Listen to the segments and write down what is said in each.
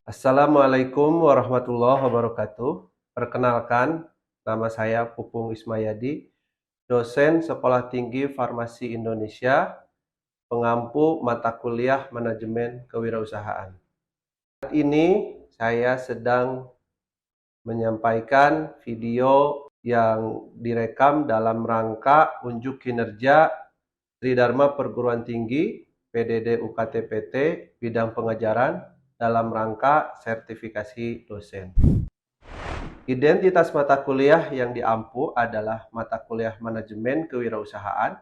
Assalamualaikum warahmatullahi wabarakatuh. Perkenalkan, nama saya Pupung Ismayadi, dosen Sekolah Tinggi Farmasi Indonesia, pengampu mata kuliah Manajemen Kewirausahaan. Saat ini saya sedang menyampaikan video yang direkam dalam rangka unjuk kinerja Tridharma Perguruan Tinggi PDD UKT-PT bidang pengajaran dalam rangka sertifikasi dosen. Identitas mata kuliah yang diampu adalah mata kuliah Manajemen Kewirausahaan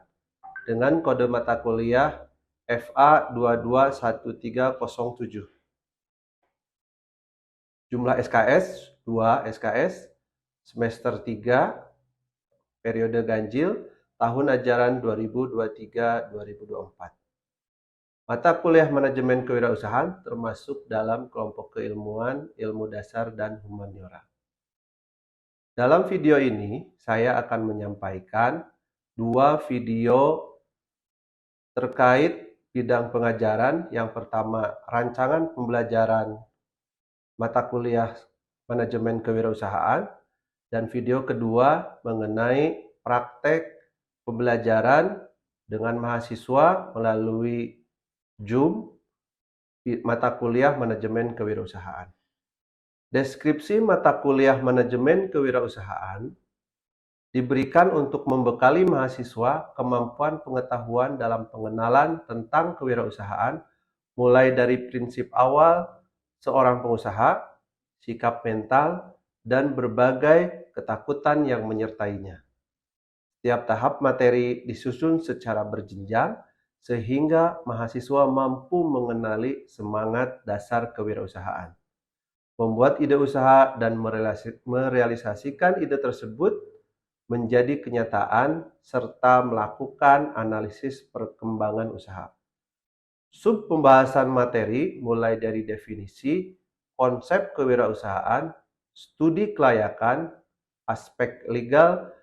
dengan kode mata kuliah FA 221307. Jumlah SKS 2 SKS, semester 3, periode ganjil, tahun ajaran 2023-2024. Mata kuliah Manajemen Kewirausahaan termasuk dalam kelompok keilmuan, ilmu dasar, dan humaniora. Dalam video ini, saya akan menyampaikan dua video terkait bidang pengajaran. Yang pertama, rancangan pembelajaran mata kuliah Manajemen Kewirausahaan, dan video kedua mengenai praktek pembelajaran dengan mahasiswa melalui Zoom mata kuliah Manajemen Kewirausahaan. Deskripsi mata kuliah Manajemen Kewirausahaan diberikan untuk membekali mahasiswa kemampuan pengetahuan dalam pengenalan tentang kewirausahaan, mulai dari prinsip awal seorang pengusaha, sikap mental, dan berbagai ketakutan yang menyertainya. Setiap tahap materi disusun secara berjenjang, sehingga mahasiswa mampu mengenali semangat dasar kewirausahaan, membuat ide usaha dan merealisasikan ide tersebut menjadi kenyataan, serta melakukan analisis perkembangan usaha. Sub pembahasan materi mulai dari definisi, konsep kewirausahaan, studi kelayakan, aspek legal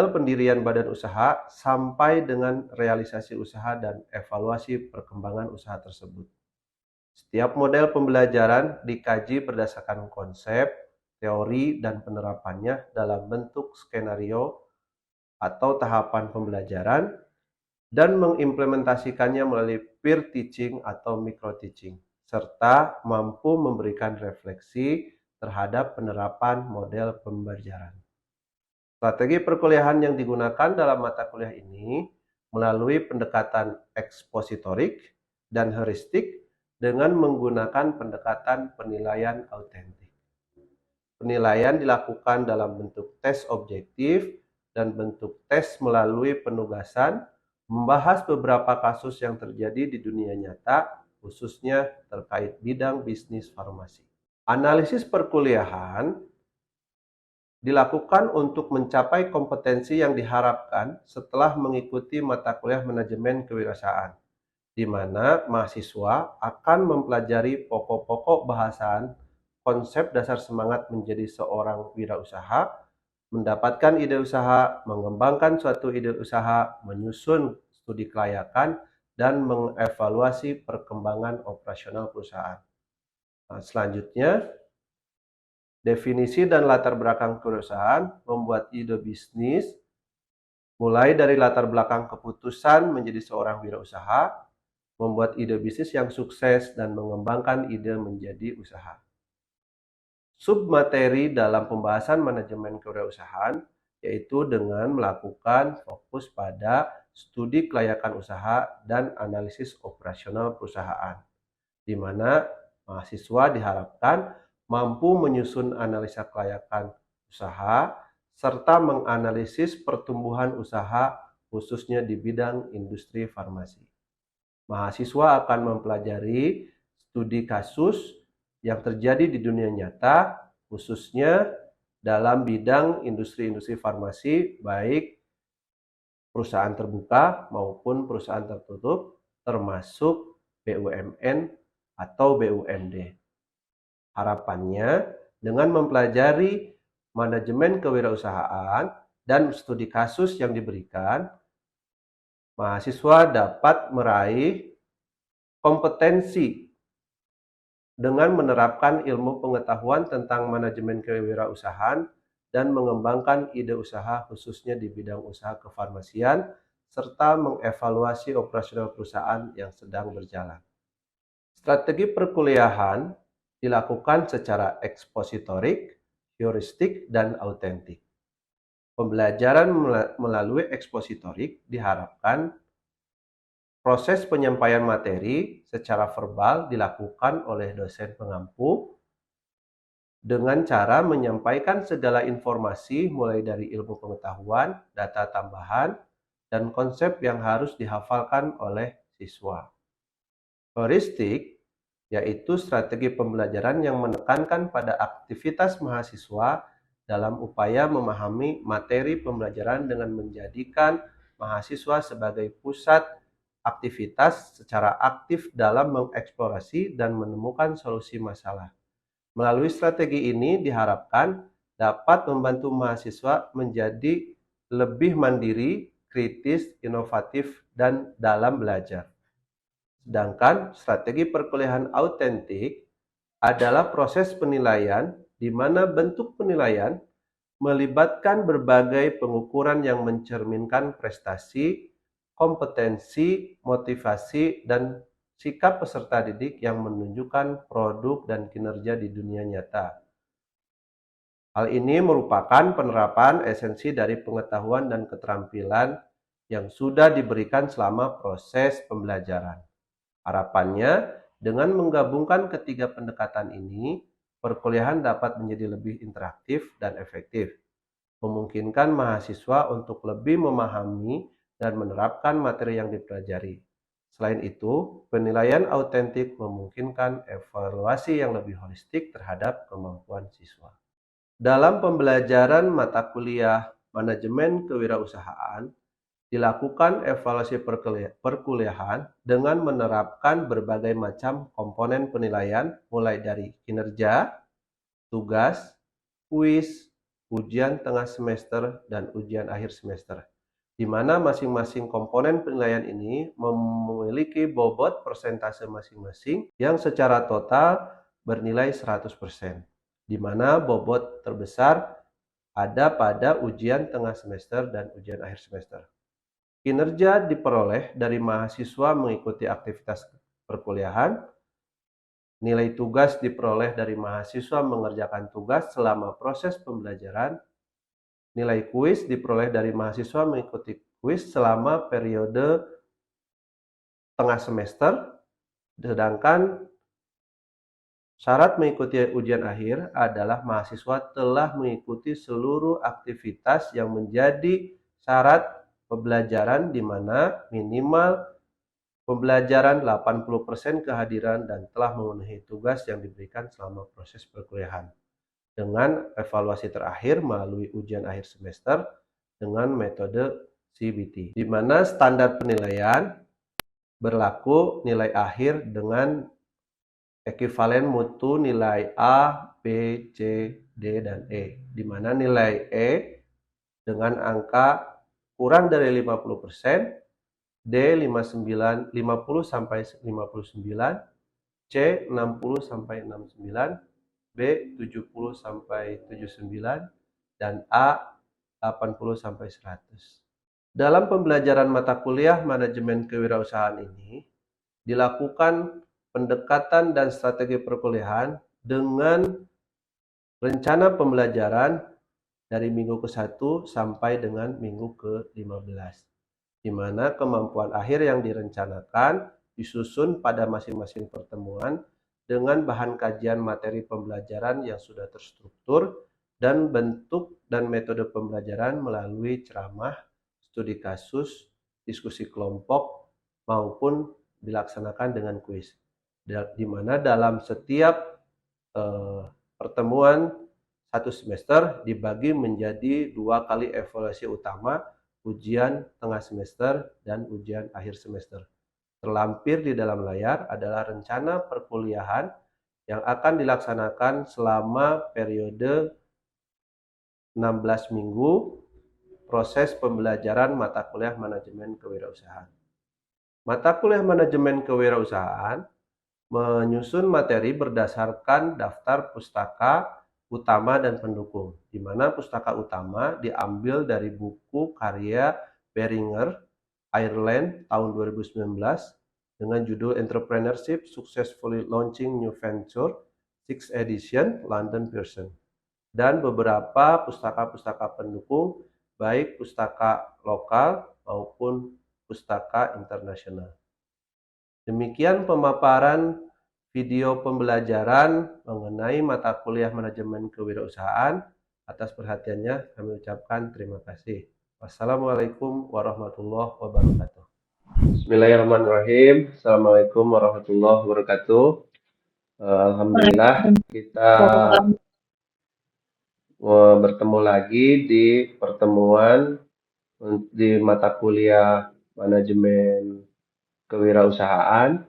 pendirian badan usaha, sampai dengan realisasi usaha dan evaluasi perkembangan usaha tersebut. Setiap model pembelajaran dikaji berdasarkan konsep, teori, dan penerapannya dalam bentuk skenario atau tahapan pembelajaran, dan mengimplementasikannya melalui peer teaching atau micro teaching, serta mampu memberikan refleksi terhadap penerapan model pembelajaran. Strategi perkuliahan yang digunakan dalam mata kuliah ini melalui pendekatan ekspositorik dan heuristik dengan menggunakan pendekatan penilaian autentik. Penilaian dilakukan dalam bentuk tes objektif dan bentuk tes melalui penugasan, membahas beberapa kasus yang terjadi di dunia nyata, khususnya terkait bidang bisnis farmasi. Analisis perkuliahan dilakukan untuk mencapai kompetensi yang diharapkan setelah mengikuti mata kuliah Manajemen Kewirausahaan, di mana mahasiswa akan mempelajari pokok-pokok bahasan, konsep dasar semangat menjadi seorang wirausaha, mendapatkan ide usaha, mengembangkan suatu ide usaha, menyusun studi kelayakan, dan mengevaluasi perkembangan operasional perusahaan. Nah, selanjutnya, definisi dan latar belakang kewirausahaan membuat ide bisnis, mulai dari latar belakang keputusan menjadi seorang wirausaha, membuat ide bisnis yang sukses, dan mengembangkan ide menjadi usaha. Submateri dalam pembahasan manajemen kewirausahaan yaitu dengan melakukan fokus pada studi kelayakan usaha dan analisis operasional perusahaan, di mana mahasiswa diharapkan mampu menyusun analisa kelayakan usaha, serta menganalisis pertumbuhan usaha khususnya di bidang industri farmasi. Mahasiswa akan mempelajari studi kasus yang terjadi di dunia nyata, khususnya dalam bidang industri-industri farmasi, baik perusahaan terbuka maupun perusahaan tertutup, termasuk BUMN atau BUMD. Harapannya, dengan mempelajari manajemen kewirausahaan dan studi kasus yang diberikan, mahasiswa dapat meraih kompetensi dengan menerapkan ilmu pengetahuan tentang manajemen kewirausahaan dan mengembangkan ide usaha khususnya di bidang usaha kefarmasian, serta mengevaluasi operasional perusahaan yang sedang berjalan. Strategi perkuliahan dilakukan secara ekspositorik, heuristik, dan autentik. Pembelajaran melalui ekspositorik diharapkan proses penyampaian materi secara verbal dilakukan oleh dosen pengampu dengan cara menyampaikan segala informasi mulai dari ilmu pengetahuan, data tambahan, dan konsep yang harus dihafalkan oleh siswa. Heuristik yaitu strategi pembelajaran yang menekankan pada aktivitas mahasiswa dalam upaya memahami materi pembelajaran dengan menjadikan mahasiswa sebagai pusat aktivitas secara aktif dalam mengeksplorasi dan menemukan solusi masalah. Melalui strategi ini diharapkan dapat membantu mahasiswa menjadi lebih mandiri, kritis, inovatif, dan dalam belajar. Sedangkan strategi perkuliahan autentik adalah proses penilaian di mana bentuk penilaian melibatkan berbagai pengukuran yang mencerminkan prestasi, kompetensi, motivasi, dan sikap peserta didik yang menunjukkan produk dan kinerja di dunia nyata. Hal ini merupakan penerapan esensi dari pengetahuan dan keterampilan yang sudah diberikan selama proses pembelajaran. Harapannya, dengan menggabungkan ketiga pendekatan ini, perkuliahan dapat menjadi lebih interaktif dan efektif, memungkinkan mahasiswa untuk lebih memahami dan menerapkan materi yang dipelajari. Selain itu, penilaian autentik memungkinkan evaluasi yang lebih holistik terhadap kemampuan siswa. Dalam pembelajaran mata kuliah manajemen kewirausahaan, dilakukan evaluasi perkuliahan dengan menerapkan berbagai macam komponen penilaian mulai dari kinerja, tugas, kuis, ujian tengah semester, dan ujian akhir semester, di mana masing-masing komponen penilaian ini memiliki bobot persentase masing-masing yang secara total bernilai 100%, di mana bobot terbesar ada pada ujian tengah semester dan ujian akhir semester. Kinerja diperoleh dari mahasiswa mengikuti aktivitas perkuliahan. Nilai tugas diperoleh dari mahasiswa mengerjakan tugas selama proses pembelajaran. Nilai kuis diperoleh dari mahasiswa mengikuti kuis selama periode tengah semester. Sedangkan syarat mengikuti ujian akhir adalah mahasiswa telah mengikuti seluruh aktivitas yang menjadi syarat pembelajaran, di mana minimal pembelajaran 80% kehadiran dan telah memenuhi tugas yang diberikan selama proses perkuliahan. Dengan evaluasi terakhir melalui ujian akhir semester dengan metode CBT, di mana standar penilaian berlaku nilai akhir dengan ekivalen mutu nilai A, B, C, D, dan E, di mana nilai E dengan angka kurang dari 50%, D 50 sampai 59, C 60 sampai 69, B 70 sampai 79, dan A 80 sampai 100. Dalam pembelajaran mata kuliah manajemen kewirausahaan ini dilakukan pendekatan dan strategi perkuliahan dengan rencana pembelajaran dari minggu ke-1 sampai dengan minggu ke-15. Di mana kemampuan akhir yang direncanakan disusun pada masing-masing pertemuan dengan bahan kajian materi pembelajaran yang sudah terstruktur dan bentuk dan metode pembelajaran melalui ceramah, studi kasus, diskusi kelompok, maupun dilaksanakan dengan kuis. Di mana dalam setiap pertemuan satu semester dibagi menjadi 2 kali evaluasi utama ujian tengah semester, dan ujian akhir semester. Terlampir di dalam layar adalah rencana perkuliahan yang akan dilaksanakan selama periode 16 minggu proses pembelajaran mata kuliah manajemen kewirausahaan. Mata kuliah manajemen kewirausahaan menyusun materi berdasarkan daftar pustaka utama dan pendukung, di mana pustaka utama diambil dari buku karya Beringer, Ireland tahun 2019 dengan judul Entrepreneurship Successfully Launching New Venture, 6th edition, London Pearson. Dan beberapa pustaka-pustaka pendukung, baik pustaka lokal maupun pustaka internasional. Demikian pemaparan video pembelajaran mengenai mata kuliah manajemen kewirausahaan. Atas perhatiannya kami ucapkan terima kasih. Wassalamualaikum warahmatullahi wabarakatuh. Bismillahirrahmanirrahim. Assalamualaikum warahmatullahi wabarakatuh. Alhamdulillah kita bertemu lagi di pertemuan di mata kuliah manajemen kewirausahaan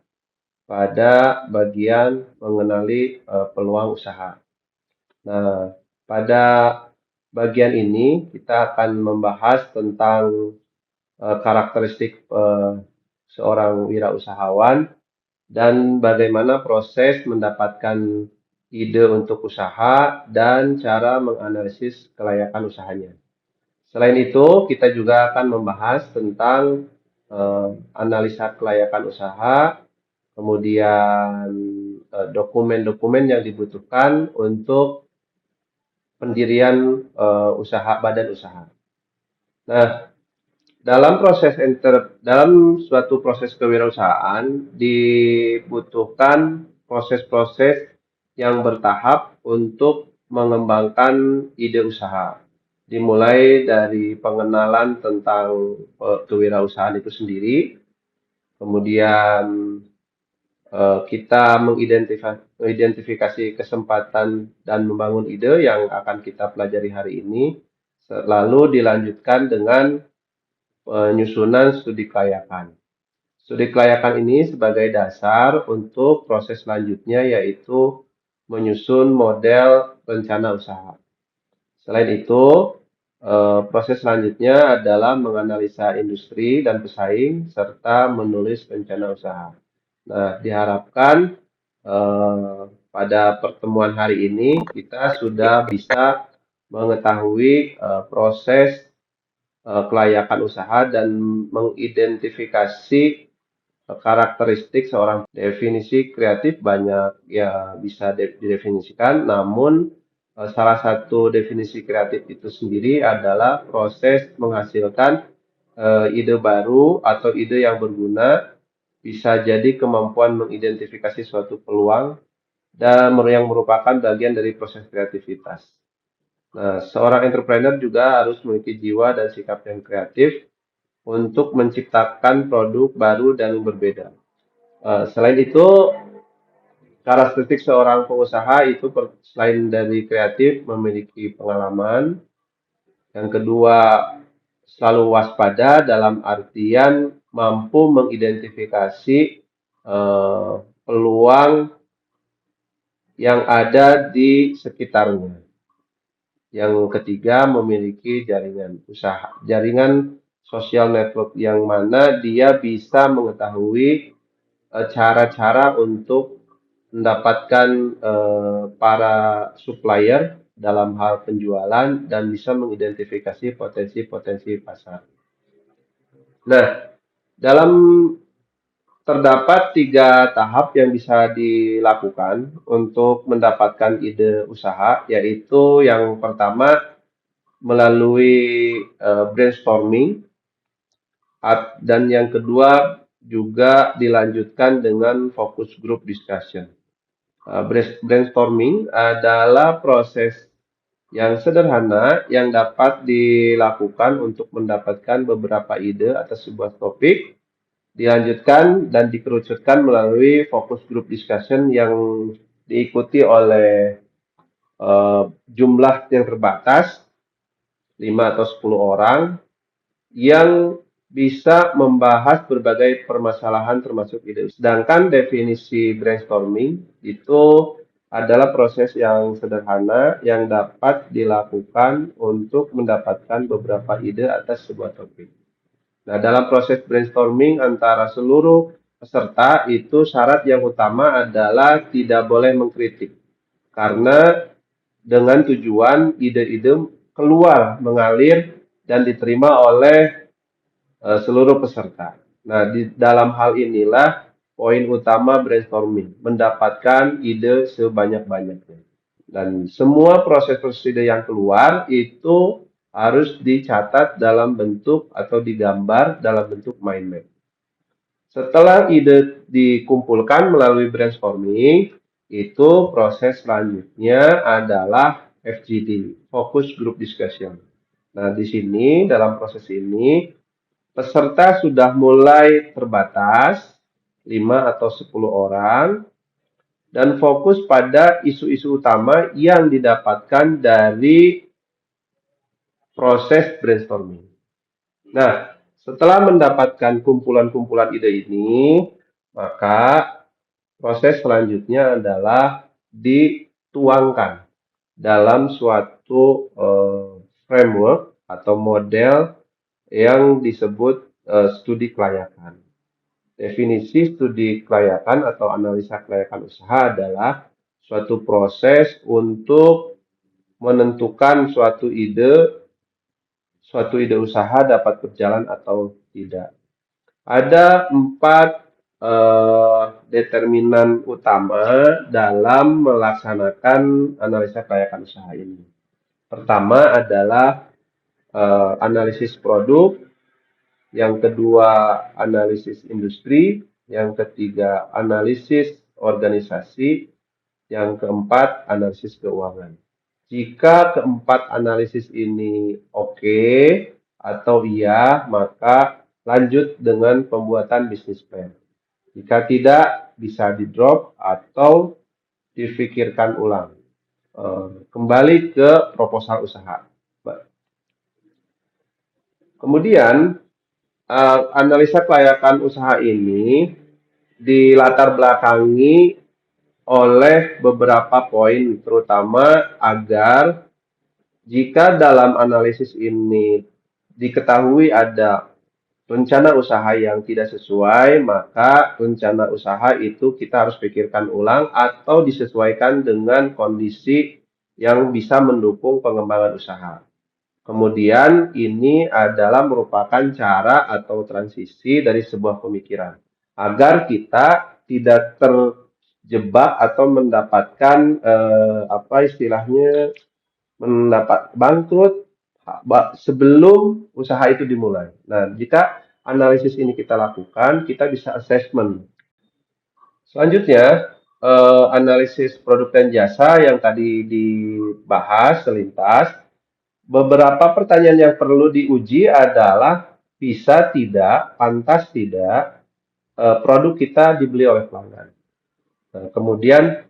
pada bagian mengenali peluang usaha. Nah, pada bagian ini kita akan membahas tentang karakteristik seorang wirausahawan dan bagaimana proses mendapatkan ide untuk usaha dan cara menganalisis kelayakan usahanya. Selain itu, kita juga akan membahas tentang analisa kelayakan usaha, kemudian dokumen-dokumen yang dibutuhkan untuk pendirian usaha, badan usaha. Nah, dalam suatu proses kewirausahaan dibutuhkan proses-proses yang bertahap untuk mengembangkan ide usaha. Dimulai dari pengenalan tentang kewirausahaan itu sendiri, kemudian kita mengidentifikasi kesempatan dan membangun ide yang akan kita pelajari hari ini, lalu dilanjutkan dengan penyusunan studi kelayakan. Studi kelayakan ini sebagai dasar untuk proses selanjutnya, yaitu menyusun model rencana usaha. Selain itu, proses selanjutnya adalah menganalisa industri dan pesaing serta menulis rencana usaha. Nah, diharapkan pada pertemuan hari ini kita sudah bisa mengetahui proses kelayakan usaha dan mengidentifikasi karakteristik seorang. Definisi kreatif banyak ya bisa didefinisikan, namun salah satu definisi kreatif itu sendiri adalah proses menghasilkan ide baru atau ide yang berguna, bisa jadi kemampuan mengidentifikasi suatu peluang dan yang merupakan bagian dari proses kreativitas. Nah, seorang entrepreneur juga harus memiliki jiwa dan sikap yang kreatif untuk menciptakan produk baru dan berbeda. Selain itu, karakteristik seorang pengusaha itu selain dari kreatif, memiliki pengalaman. Yang kedua, selalu waspada dalam artian mampu mengidentifikasi peluang yang ada di sekitarnya. Yang ketiga, memiliki jaringan usaha, jaringan social network yang mana dia bisa mengetahui cara-cara untuk mendapatkan para supplier dalam hal penjualan dan bisa mengidentifikasi potensi-potensi pasar. Nah, dalam terdapat 3 tahap yang bisa dilakukan untuk mendapatkan ide usaha, yaitu yang pertama melalui brainstorming, dan yang kedua juga dilanjutkan dengan focus group discussion. Brainstorming adalah proses yang sederhana yang dapat dilakukan untuk mendapatkan beberapa ide atas sebuah topik, dilanjutkan dan dikerucutkan melalui focus group discussion yang diikuti oleh jumlah yang terbatas, 5 atau 10 orang, yang bisa membahas berbagai permasalahan termasuk ide. Sedangkan definisi brainstorming itu adalah proses yang sederhana yang dapat dilakukan untuk mendapatkan beberapa ide atas sebuah topik. Nah, dalam proses brainstorming antara seluruh peserta itu syarat yang utama adalah tidak boleh mengkritik. Karena dengan tujuan ide-ide keluar, mengalir, dan diterima oleh seluruh peserta. Nah, di dalam hal inilah poin utama brainstorming, mendapatkan ide sebanyak-banyaknya. Dan semua proses-proses ide yang keluar itu harus dicatat dalam bentuk atau digambar dalam bentuk mind map. Setelah ide dikumpulkan melalui brainstorming, itu proses selanjutnya adalah FGD, Focus Group Discussion. Nah, di sini dalam proses ini peserta sudah mulai terbatas, 5 atau 10 orang, dan fokus pada isu-isu utama yang didapatkan dari proses brainstorming. Nah, setelah mendapatkan kumpulan-kumpulan ide ini, maka proses selanjutnya adalah dituangkan dalam suatu framework atau model yang disebut studi kelayakan. Definisi studi kelayakan atau analisa kelayakan usaha adalah suatu proses untuk menentukan suatu ide usaha dapat berjalan atau tidak. Ada 4 determinan utama dalam melaksanakan analisa kelayakan usaha ini. Pertama adalah analisis produk, yang kedua analisis industri, yang ketiga analisis organisasi, yang keempat analisis keuangan. Jika keempat analisis ini oke atau iya, maka lanjut dengan pembuatan bisnis plan. Jika tidak, bisa di-drop atau difikirkan ulang. Kembali ke proposal usaha. Kemudian, analisa kelayakan usaha ini dilatar belakangi oleh beberapa poin, terutama agar jika dalam analisis ini diketahui ada rencana usaha yang tidak sesuai, maka rencana usaha itu kita harus pikirkan ulang atau disesuaikan dengan kondisi yang bisa mendukung pengembangan usaha. Kemudian ini adalah merupakan cara atau transisi dari sebuah pemikiran agar kita tidak terjebak atau mendapatkan apa istilahnya mendapat bangkrut sebelum usaha itu dimulai. Nah, jika analisis ini kita lakukan, kita bisa assessment. Selanjutnya, analisis produk dan jasa yang tadi dibahas selintas. Beberapa pertanyaan yang perlu diuji adalah bisa tidak, pantas tidak produk kita dibeli oleh pelanggan. Nah, kemudian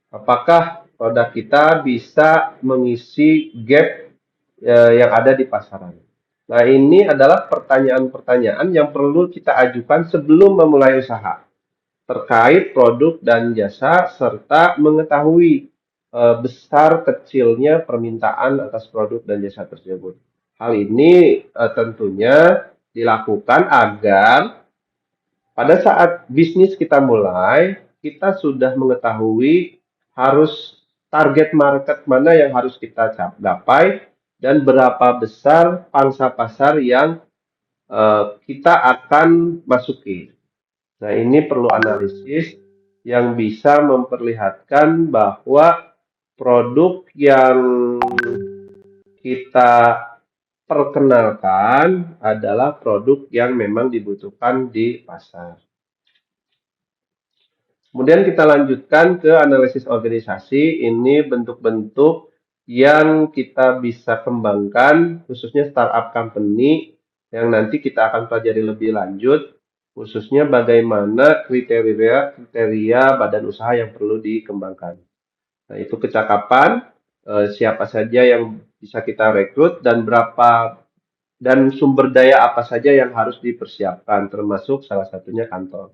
apakah produk kita bisa mengisi gap yang ada di pasaran. Nah, ini adalah pertanyaan-pertanyaan yang perlu kita ajukan sebelum memulai usaha terkait produk dan jasa serta mengetahui besar kecilnya permintaan atas produk dan jasa tersebut. Hal ini tentunya dilakukan agar pada saat bisnis kita mulai, kita sudah mengetahui harus target market mana yang harus kita capai dan berapa besar pangsa pasar yang kita akan masuki. Nah, ini perlu analisis yang bisa memperlihatkan bahwa produk yang kita perkenalkan adalah produk yang memang dibutuhkan di pasar. Kemudian kita lanjutkan ke analisis organisasi. Ini bentuk-bentuk yang kita bisa kembangkan, khususnya startup company, yang nanti kita akan pelajari lebih lanjut, khususnya bagaimana kriteria badan usaha yang perlu dikembangkan. Nah, itu kecakapan, siapa saja yang bisa kita rekrut, dan berapa dan sumber daya apa saja yang harus dipersiapkan, termasuk salah satunya kantor.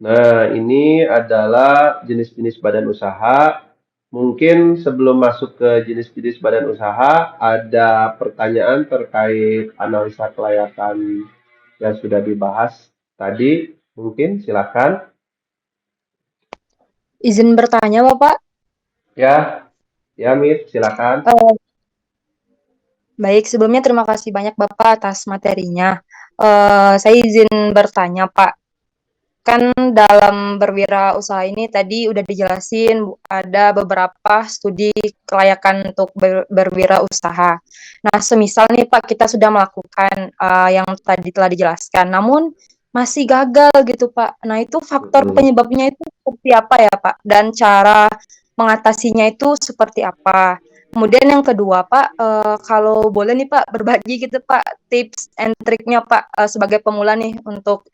Nah, ini adalah jenis-jenis badan usaha. Mungkin sebelum masuk ke jenis-jenis badan usaha, ada pertanyaan terkait analisa kelayakan yang sudah dibahas tadi. Mungkin silakan. Izin bertanya, Bapak. Ya, ya, Mit, silakan. Eh, Baik, sebelumnya terima kasih banyak Bapak atas materinya. Saya izin bertanya, Pak. Kan dalam berwirausaha ini tadi udah dijelasin ada beberapa studi kelayakan untuk berwirausaha. Nah, semisal nih Pak kita sudah melakukan yang tadi telah dijelaskan, namun masih gagal gitu Pak. Nah, itu faktor Mm-mm. penyebabnya itu seperti apa ya Pak? Dan cara mengatasinya itu seperti apa? Kemudian yang kedua Pak, kalau boleh nih Pak berbagi gitu Pak tips and triknya Pak sebagai pemula nih untuk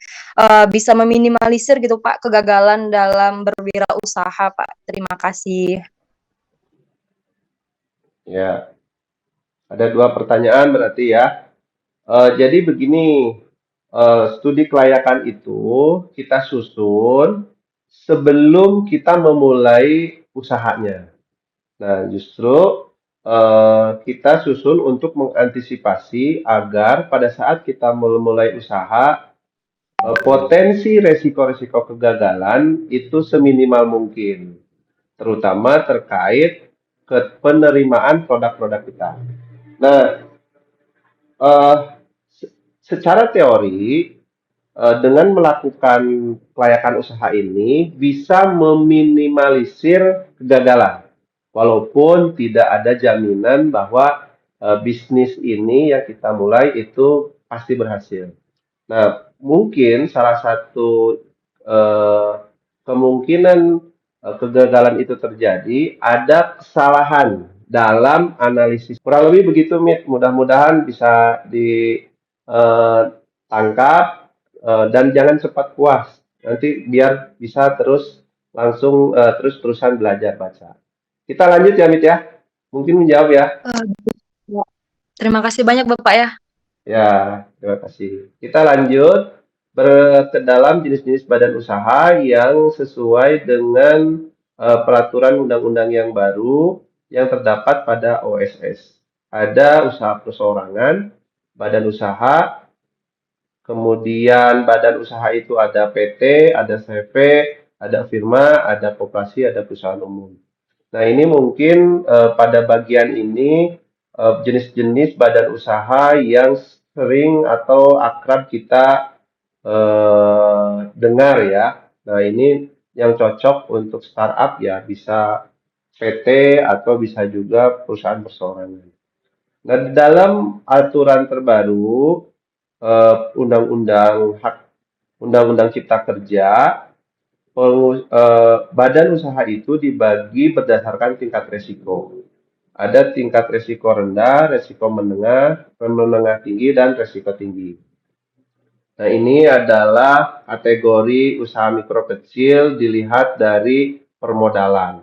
bisa meminimalisir gitu Pak kegagalan dalam berwirausaha Pak. Terima kasih. Ya, ada dua pertanyaan berarti ya. Jadi begini, studi kelayakan itu kita susun sebelum kita memulai usahanya. Nah, justru kita susun untuk mengantisipasi agar pada saat kita memulai usaha, potensi resiko-resiko kegagalan itu seminimal mungkin, terutama terkait penerimaan produk-produk kita. Nah, eh, secara teori, dengan melakukan kelayakan usaha ini bisa meminimalisir kegagalan, walaupun tidak ada jaminan bahwa bisnis ini yang kita mulai itu pasti berhasil. Nah, mungkin salah satu eh, kemungkinan kegagalan itu terjadi ada kesalahan dalam analisis. Kurang lebih begitu, Mit. Mudah-mudahan bisa ditangkap dan jangan cepat puas. Nanti biar bisa terus langsung terus-terusan belajar baca. Kita lanjut ya, Mit ya. Mungkin menjawab ya. Ya. Terima kasih banyak Bapak ya. Ya, terima kasih. Kita lanjut ke dalam jenis-jenis badan usaha yang sesuai dengan peraturan undang-undang yang baru yang terdapat pada OSS. Ada usaha perseorangan, badan usaha, kemudian badan usaha itu ada PT, ada CV, ada firma, ada koperasi, ada perusahaan umum. Nah, ini mungkin pada bagian ini jenis-jenis badan usaha yang sering atau akrab kita dengar ya. Nah, ini yang cocok untuk startup ya, bisa PT atau bisa juga perusahaan perseorangan. Nah, dalam aturan terbaru Undang-Undang Hak Undang-Undang Cipta Kerja, badan usaha itu dibagi berdasarkan tingkat risiko. Ada tingkat risiko rendah, risiko menengah, menengah tinggi, dan risiko tinggi. Nah, ini adalah kategori usaha mikro kecil dilihat dari permodalan.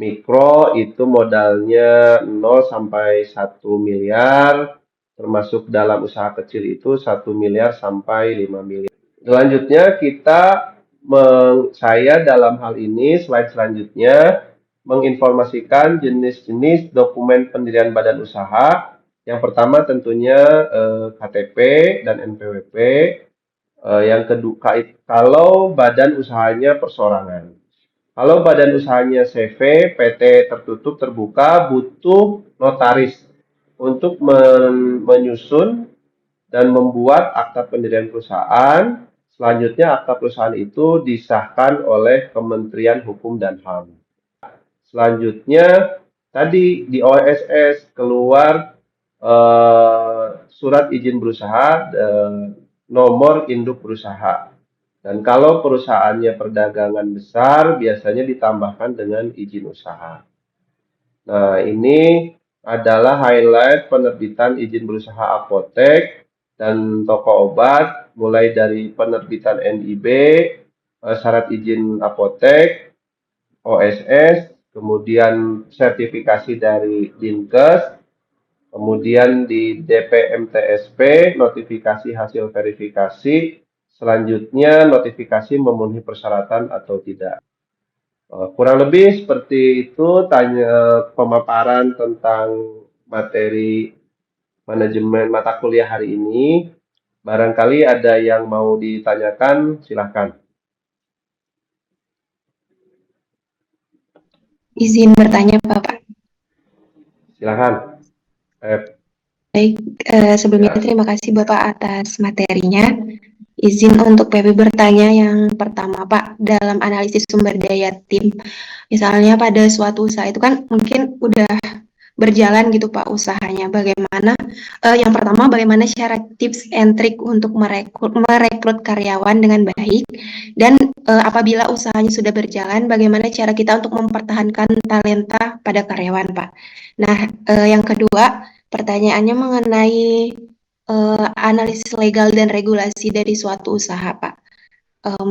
Mikro itu modalnya 0 sampai 1 miliar, termasuk dalam usaha kecil itu 1 miliar sampai 5 miliar. Selanjutnya saya dalam hal ini slide selanjutnya menginformasikan jenis-jenis dokumen pendirian badan usaha. Yang pertama tentunya KTP dan NPWP. Yang kedua, kalau badan usahanya perseorangan. Kalau badan usahanya CV, PT tertutup terbuka, butuh notaris untuk menyusun dan membuat akta pendirian perusahaan. Selanjutnya, akta perusahaan itu disahkan oleh Kementerian Hukum dan HAM. Selanjutnya, tadi di OSS keluar surat izin berusaha, nomor induk berusaha. Dan kalau perusahaannya perdagangan besar, biasanya ditambahkan dengan izin usaha. Nah, ini adalah highlight penerbitan izin berusaha apotek dan toko obat, mulai dari penerbitan NIB, syarat izin apotek, OSS, kemudian sertifikasi dari Dinkes, Kemudian di DPMTSP, notifikasi hasil verifikasi. Selanjutnya, notifikasi memenuhi persyaratan atau tidak. Kurang lebih seperti itu pemaparan tentang materi manajemen mata kuliah hari ini. Barangkali ada yang mau ditanyakan, silahkan. Izin bertanya, Bapak. Silahkan. Baik, sebelumnya terima kasih Bapak atas materinya. Izin untuk PB bertanya yang pertama, Pak, dalam analisis sumber daya tim, misalnya pada suatu usaha itu kan mungkin udah berjalan gitu Pak usahanya. Bagaimana, yang pertama bagaimana cara tips and trick untuk merekrut karyawan dengan baik, dan apabila usahanya sudah berjalan, bagaimana cara kita untuk mempertahankan talenta pada karyawan, Pak. Nah, yang kedua, pertanyaannya mengenai analisis legal dan regulasi dari suatu usaha, Pak.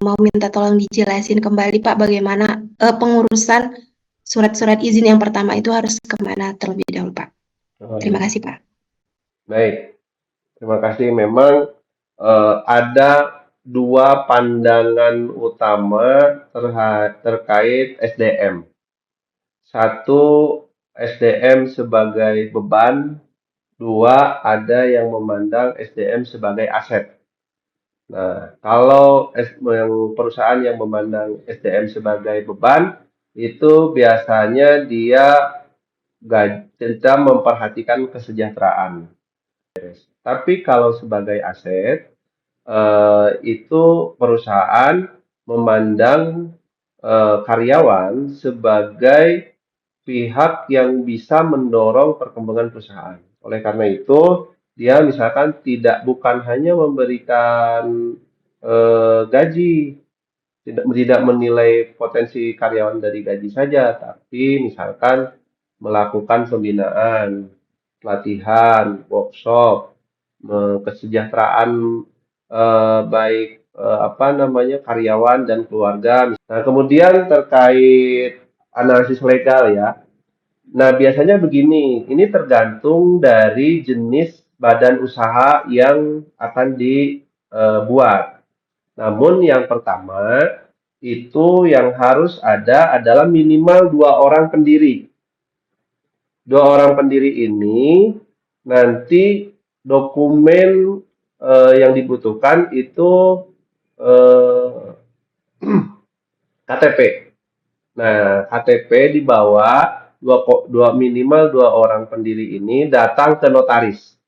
Mau minta tolong dijelasin kembali, Pak, bagaimana pengurusan surat-surat izin yang pertama itu harus kemana terlebih dahulu, Pak. Terima kasih, Pak. Baik, terima kasih. Memang ada dua pandangan utama terkait SDM. Satu, SDM sebagai beban. Dua, ada yang memandang SDM sebagai aset. Nah, kalau perusahaan yang memandang SDM sebagai beban, itu biasanya dia tidak memperhatikan kesejahteraan. Tapi kalau sebagai aset, itu perusahaan memandang karyawan sebagai pihak yang bisa mendorong perkembangan perusahaan. Oleh karena itu, dia misalkan bukan hanya memberikan gaji, tidak menilai potensi karyawan dari gaji saja, tapi misalkan melakukan pembinaan, pelatihan, workshop, kesejahteraan baik karyawan dan keluarga. Nah, kemudian terkait analisis legal ya. Nah, biasanya begini, ini tergantung dari jenis badan usaha yang akan dibuat. Namun yang pertama, itu yang harus ada adalah minimal 2 orang pendiri. 2 orang pendiri ini nanti dokumen yang dibutuhkan itu KTP. Nah, KTP dibawa minimal 2 orang pendiri ini datang ke notaris.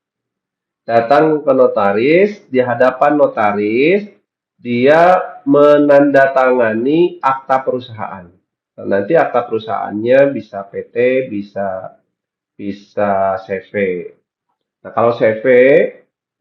Datang ke notaris, di hadapan notaris, dia menandatangani akta perusahaan. Nah, nanti akta perusahaannya bisa PT, bisa CV. Nah, kalau CV,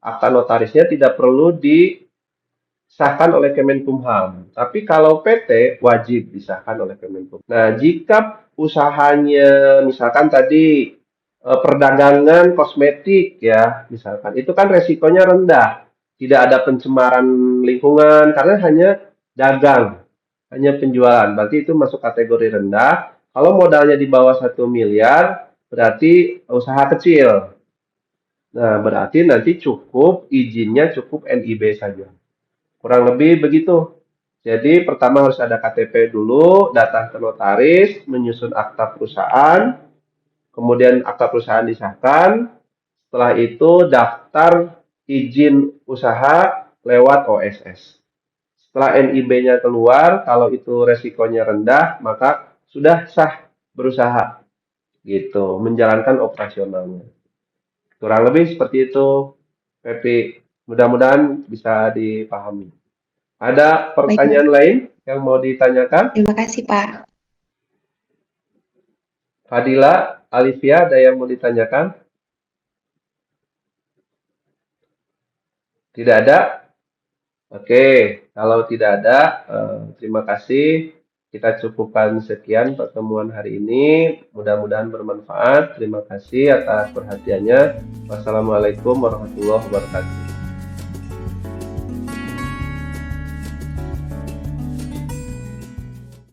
akta notarisnya tidak perlu disahkan oleh Kemenkumham. Tapi kalau PT, wajib disahkan oleh Kemenkumham. Nah, jika usahanya misalkan tadi perdagangan kosmetik ya, misalkan, itu kan resikonya rendah. Tidak ada pencemaran lingkungan karena hanya dagang, hanya penjualan. Berarti itu masuk kategori rendah. Kalau modalnya di bawah 1 miliar, berarti usaha kecil. Nah, berarti nanti izinnya cukup NIB saja. Kurang lebih begitu. Jadi pertama harus ada KTP dulu, datang ke notaris, menyusun akta perusahaan, kemudian akta perusahaan disahkan, setelah itu daftar izin usaha lewat OSS. Setelah NIB-nya keluar, kalau itu resikonya rendah, maka sudah sah berusaha. Gitu, menjalankan operasionalnya. Kurang lebih seperti itu, Pepi. Mudah-mudahan bisa dipahami. Ada pertanyaan lain yang mau ditanyakan? Terima kasih, Pak. Fadila, Alivia, ada yang mau ditanyakan? Tidak ada? Oke, kalau tidak ada, terima kasih. Kita cukupkan sekian pertemuan hari ini. Mudah-mudahan bermanfaat. Terima kasih atas perhatiannya. Wassalamualaikum warahmatullahi wabarakatuh.